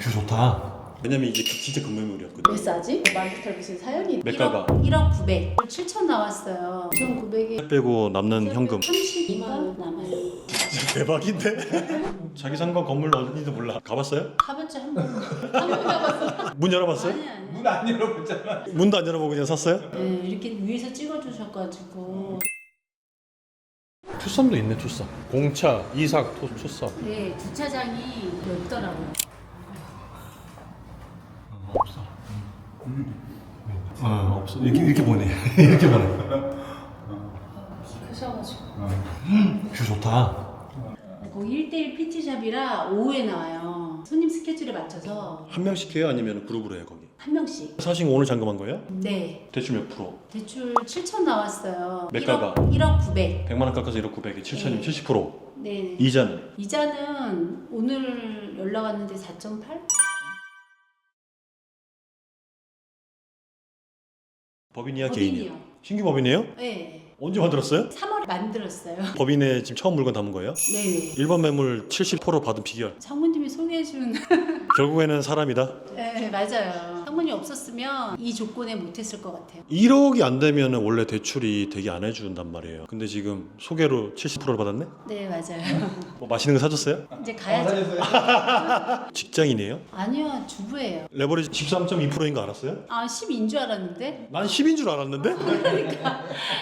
뷰 좋다. 왜냐면 이게 진짜 금매물이었거든. 왜 싸지? 마르탈 무슨 사연이 매가가 1억 900 7천 나왔어요. 2,900에 빼고 남는 현금 32만 원 남아요. 진짜 대박인데? 자기 상관 건물 어딘지도 몰라. 가봤어요? 가봤자 한번 가봤어. 문 열어봤어요? 아니. 문 안 열어보잖아. 문도 안 열어보고 그냥 샀어요? 네, 이렇게 위에서 찍어주셔가지고 투썸도 있네. 투썸 공차 이삭 투썸. 네 주차장이 넓더라고요. 없어. 없어. 이렇게 보네. 이렇게 보네. 크셔가지고 뷰 좋다. 거기 1대1 PT샵이라 오후에 나와요. 손님 스케줄에 맞춰서 한 명씩 해요? 아니면 그룹으로 해요 거기? 한 명씩. 사실 오늘 잔금한 거예요? 네 대출 몇 프로? 대출 7천 나왔어요. 매가가? 1억 900. 100만 원 깎아서 1억 900에 7천이면 70%. 네. 이자는? 이자는 오늘 연락 왔는데 4.8? 법인이야 개인이야? 법인이요. 신규 법인이에요? 네. 언제 만들었어요? 3월에 만들었어요. 법인에 지금 처음 물건 담은 거예요? 네. 일반 매물 70% 받은 비결. 상무님이 소개해준. 결국에는 사람이다. 네 맞아요. 상무님 없었으면 이 조건에 못했을 것 같아요. 1억이 안 되면 원래 대출이 되게 안 해준단 말이에요. 근데 지금 소개로 70%를 받았네? 네 맞아요. 뭐 맛있는 거 사줬어요? 이제 가야죠. 직장인이에요? 아니요 주부예요. 레버리지 13.2%인 거 알았어요? 아 10인 줄 알았는데? 난 10인 줄 알았는데?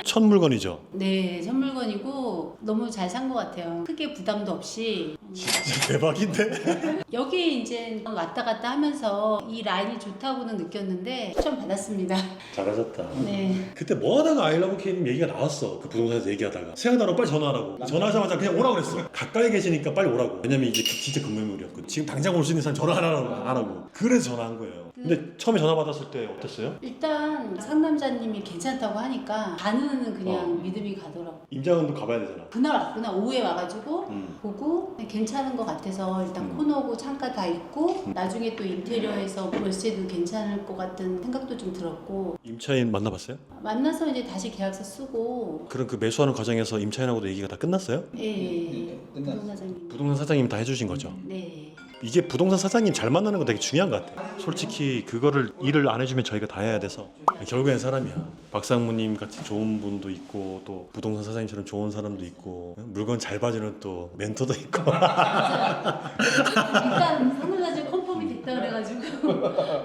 첫 물건이죠. 네 선물건이고 너무 잘 산 것 같아요. 크게 부담도 없이. 진짜 대박인데? 여기에 이제 왔다 갔다 하면서 이 라인이 좋다고는 느꼈는데 추천 받았습니다. 잘하셨다. 네. 그때 뭐 하다가 아이러브 K님 얘기가 나왔어. 그 부동산에서 얘기하다가 생각나면 빨리 전화하라고. 전화하자마자 그냥 오라고 그랬어. 가까이 계시니까 빨리 오라고. 왜냐면 이게 진짜 금매물이었거든. 지금 당장 올 수 있는 사람 전화 안 하라고. 그래서 전화한 거예요. 근데 처음에 전화 받았을 때 어땠어요? 일단 상남자님이 괜찮다고 하니까 가는 그냥 믿음이 가더라고. 임장은도 가봐야 되잖아. 그날 왔구나. 오후에 와가지고 보고 괜찮은 것 같아서 일단 코너고 창가 다 있고 나중에 또 인테리어에서 월세도 괜찮을 것 같은 생각도 좀 들었고 임차인 만나봤어요? 만나서 이제 다시 계약서 쓰고 그럼 그 매수하는 과정에서 임차인하고도 얘기가 다 끝났어요? 예 끝났어. 부동산사장님 부동산 사장님 다 해주신 거죠? 네 이게 부동산 사장님 잘 만나는 거 되게 중요한 것 같아요. 솔직히 그거를 일을 안 해주면 저희가 다 해야 돼서 결국엔 사람이야. 박상무님 같이 좋은 분도 있고 또 부동산 사장님처럼 좋은 사람도 있고 물건 잘 봐주는 또 멘토도 있고 일단 상남자님 컨펌이 됐다 그래가지고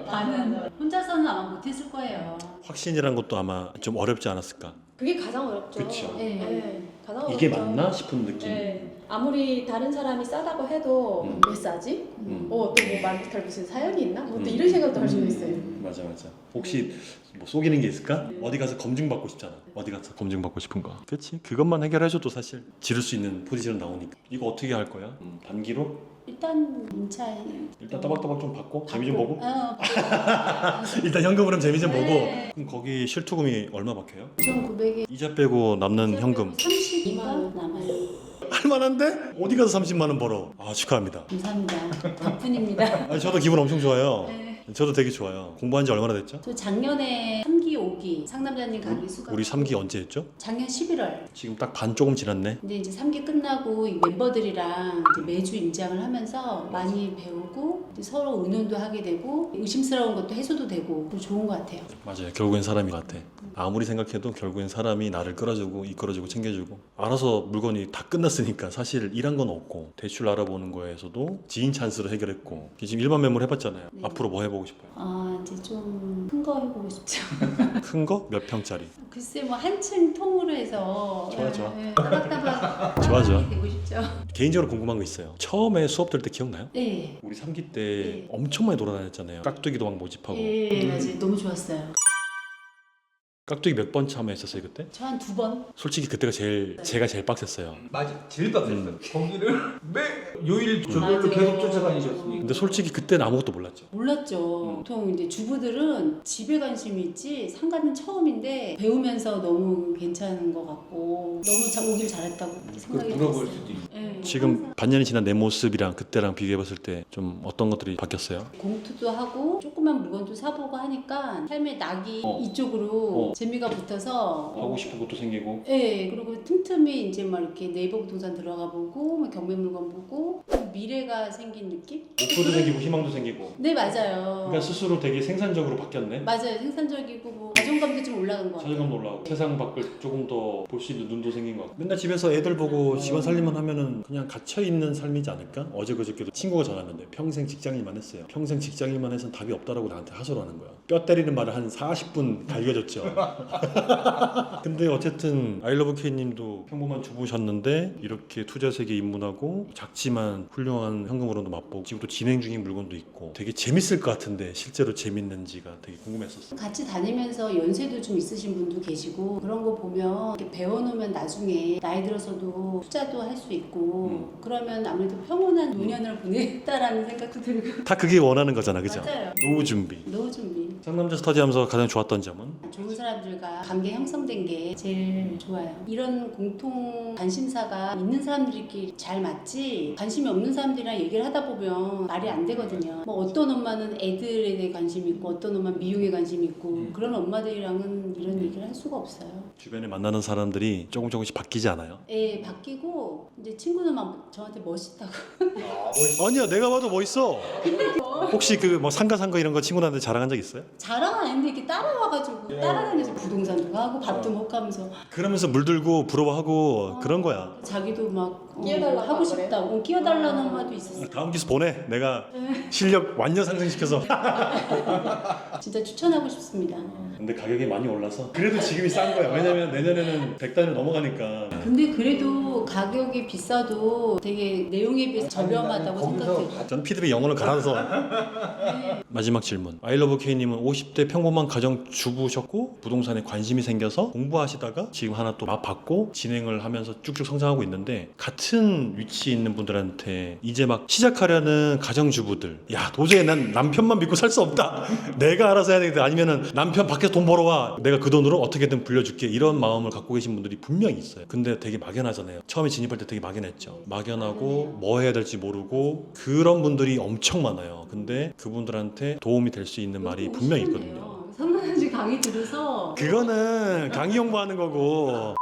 나는 혼자서는 아마 못했을 거예요. 확신이란 것도 아마 좀 어렵지 않았을까. 그게 가장 어렵죠. 그쵸. 네, 가장 어렵죠. 이게 맞나 싶은 느낌. 네. 아무리 다른 사람이 싸다고 해도 왜 싸지? 또뭐 마르탈 무슨 사연이 있나? 뭐 또 이런 생각도 할 수도 있어요. 맞아. 혹시 뭐 속이는 게 있을까? 어디 가서 검증받고 싶잖아. 어디 가서 검증받고 싶은 거. 그렇지. 그것만 해결해줘도 사실 지를 수 있는 포지션 나오니까. 이거 어떻게 할 거야? 단기로? 일단 임차인 일단 따박따박 좀 받고 재미 좀 보고. 일단 현금으로는 재미 좀 보고. 네. 그럼 거기 실투금이 얼마 박혀요? 2,900에 이자 빼고 남는 현금 32만 원 남아요. 할만한데? 어디 가서 30만 원 벌어? 아 축하합니다. 감사합니다. 덕분입니다. 아니, 저도 기분 엄청 좋아요. 네. 저도 되게 좋아요. 공부한 지 얼마나 됐죠? 저 작년에 3기 5기 상남자님 가기 수가 우리 3기 언제 했죠? 작년 11월. 지금 딱 반 조금 지났네. 근데 이제 3기 끝나고 이 멤버들이랑 이제 매주 임장을 하면서 많이 배우고 이제 서로 의논도 하게 되고 의심스러운 것도 해소도 되고 좋은 것 같아요. 맞아요. 결국엔 사람이 같아. 아무리 생각해도 결국엔 사람이 나를 끌어주고 이끌어주고 챙겨주고 알아서 물건이 다 끝났으니까 사실 일한 건 없고 대출 알아보는 거에서도 지인 찬스로 해결했고 지금 일반 매물 해봤잖아요. 네. 앞으로 뭐 해보고 싶어요? 아 이제 좀 큰 거 해보고 싶죠. 큰 거? 몇 평짜리? 글쎄 뭐 한층 통으로 해서 좋아. 따박따박 좋아. 되고 싶죠. 개인적으로 궁금한 거 있어요. 처음에 수업 들 때 기억나요? 네. 우리 3기 때 네. 엄청 많이 돌아다녔잖아요. 깍두기도 막 모집하고. 예, 맞아요. 너무 좋았어요. 깍두기 몇 번 참여했었어요 그때? 저 한 2번. 솔직히 그때가 제가 제일 빡셌어요. 맞아. 제일 빡셌어. 거기를 매 요일 조별로 맞아요. 계속 쫓아다니셨으니까. 근데 솔직히 그때는 아무것도 몰랐죠. 몰랐죠. 보통 이제 주부들은 집에 관심이 있지 상가는 처음인데 배우면서 너무 괜찮은 것 같고 너무 오길 잘했다고 생각이 물어볼 들었어요. 수도 있고. 네. 지금 반년이 지난 내 모습이랑 그때랑 비교해봤을 때 좀 어떤 것들이 바뀌었어요? 공투도 하고 조그만 물건도 사보고 하니까 삶의 낙이 이쪽으로 재미가 붙어서 하고 싶은 것도 생기고. 네, 그리고 틈틈이 이제 막 이렇게 네이버 부동산 들어가 보고 막 경매 물건 보고 미래가 생긴 느낌? 목표도 생기고 희망도 생기고. 네, 맞아요. 그러니까 스스로 되게 생산적으로 바뀌었네. 맞아요. 생산적이고 뭐 자존감도 좀 올라간 것 같아요. 자존감도 올라오고 세상 밖을 조금 더 볼 수 있는 눈도 생긴 것 같고. 맨날 집에서 애들 보고 집안 살림만 하면은 그냥 갇혀 있는 삶이지 않을까? 어제 그저께도 친구가 전화했는데 평생 직장일만 했어요. 평생 직장일만 해서는 답이 없다라고 나한테 하소를 하는 거야. 뼈 때리는 말을 한 40분 갈겨줬죠. 근데 어쨌든 아이러브케이님도 평범한 주부셨는데 이렇게 투자 세계에 입문하고 작지만 훌륭한 현금으로도 맛보고 지금 또 진행 중인 물건도 있고 되게 재밌을 것 같은데 실제로 재밌는지가 되게 궁금했었어. 같이 다니면서 연세도 좀 있으신 분도 계시고 그런 거 보면 이렇게 배워놓으면 나중에 나이 들어서도 투자도 할 수 있고 그러면 아무래도 평온한 노년을 보냈다라는 생각도 들고 다 그게 원하는 거잖아, 그죠? 맞아요. 노후 준비. 노후 준비. 상남자 스터디하면서 가장 좋았던 점은? 좋은 사람들과 관계 형성된 게 제일 좋아요. 이런 공통 관심사가 있는 사람들끼리 잘 맞지 관심이 없는 사람들이랑 얘기를 하다 보면 말이 안 되거든요. 뭐 어떤 엄마는 애들에 대해 관심이 있고 어떤 엄마는 미용에 관심이 있고 그런 엄마들이랑은 이런 얘기를 할 수가 없어요. 주변에 만나는 사람들이 조금씩 바뀌지 않아요? 예, 바뀌고 이제 친구는 막 저한테 멋있다고. 아니야, 내가 봐도 멋있어. 혹시 그 뭐 상가 이런 거 친구들한테 자랑한 적 있어요? 자랑 아닌데 이렇게 따라와가지고 따라다녀서 부동산도 가고 밥도 먹고 하면서 그러면서 물들고 부러워하고 그런 거야. 자기도 막 끼워달라고 하고 안 싶다고 끼워달라는 엄마도 있었어요. 다음 기수 보내. 내가 실력 완전 상승시켜서. 진짜 추천하고 싶습니다. 근데 가격이 많이 올라서 그래도 지금이 싼 거야. 왜냐면 내년에는 100단을 넘어가니까. 근데 그래도 가격이 비싸도 되게 내용에 비해서 저렴하다고 생각해요. 전 피드백 영어를 갈아서. 마지막 질문. 아이러브케이님은 50대 평범한 가정주부셨고 부동산에 관심이 생겨서 공부하시다가 지금 하나 또 맛봤고 진행을 하면서 쭉쭉 성장하고 있는데 같은 위치에 있는 분들한테 이제 막 시작하려는 가정주부들, 야 도저히 난 남편만 믿고 살 수 없다. 내가 알아서 해야 되겠다. 아니면은 남편 밖에서 돈 벌어와. 내가 그 돈으로 어떻게든 불려줄게. 이런 마음을 갖고 계신 분들이 분명히 있어요. 근데 되게 막연하잖아요. 처음에 진입할 때 되게 막연했죠. 막연하고 뭐 해야 될지 모르고 그런 분들이 엄청 많아요. 근데 그분들한테 도움이 될 수 있는 말이 분명히 있거든요. 상담지 강의 들어서 그거는 강의 홍보하는 거고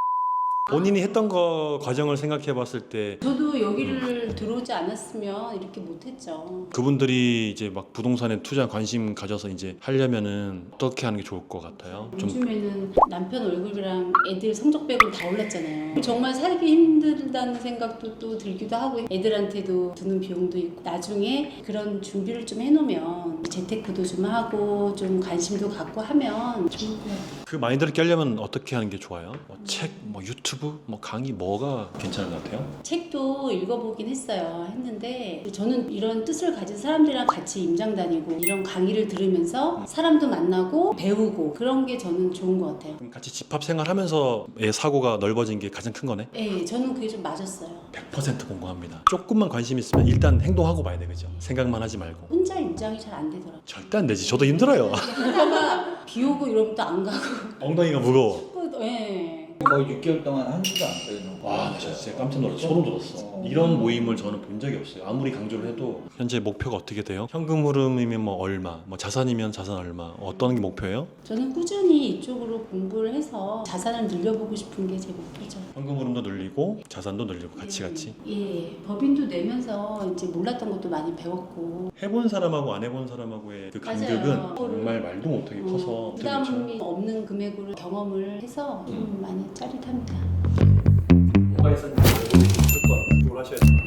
본인이 했던 거 과정을 생각해 봤을 때 저도 여기를 들어오지 않았으면 이렇게 못했죠. 그분들이 이제 막 부동산에 투자 관심 가져서 이제 하려면은 어떻게 하는 게 좋을 것 같아요? 좀 요즘에는 남편 얼굴이랑 애들 성적 빼고 다 올랐잖아요. 정말 살기 힘들다는 생각도 또 들기도 하고 애들한테도 드는 비용도 있고 나중에 그런 준비를 좀 해놓으면 재테크도 좀 하고 좀 관심도 갖고 하면 좋을 것 같아요. 그 마인드를 깨려면 어떻게 하는 게 좋아요? 뭐 책, 뭐 유튜브, 뭐 강의 뭐가 괜찮은 것 같아요? 책도 읽어보긴 했는데 저는 이런 뜻을 가진 사람들이랑 같이 임장 다니고 이런 강의를 들으면서 사람도 만나고 배우고 그런 게 저는 좋은 것 같아요. 그럼 같이 집합 생활하면서의 사고가 넓어진 게 가장 큰 거네? 네, 저는 그게 좀 맞았어요. 100% 공감합니다. 조금만 관심 있으면 일단 행동하고 봐야 돼, 그죠? 생각만 하지 말고. 혼자 임장이 잘 안 되더라고요. 절대 안 되지. 저도 힘들어요. 그러다가 비 오고 이러면 또 안 가고. 엉덩이가 무거워. 예. 거의 6개월 동안 한 주도 안 빼는 거. 와, 진짜 깜짝 놀랐어. 소름 돋았어. 이런 모임을 저는 본 적이 없어요. 아무리 강조를 해도. 현재 목표가 어떻게 돼요? 현금 흐름이면 뭐 얼마, 뭐 자산이면 자산 얼마, 어떤 게 목표예요? 저는 꾸준히 이쪽으로 공부를 해서 자산을 늘려보고 싶은 게 제 목표죠. 현금 흐름도 늘리고 자산도 늘리고 같이. 예, 법인도 내면서 이제 몰랐던 것도 많이 배웠고. 해본 사람하고 안 해본 사람하고의 그 간격은 맞아요. 정말 말도 못하게 커서 부담이 없는 금액으로 경험을 해서 좀 많이 짜릿합니다. 뭐가 있었는지 무조건 하셔야 돼요.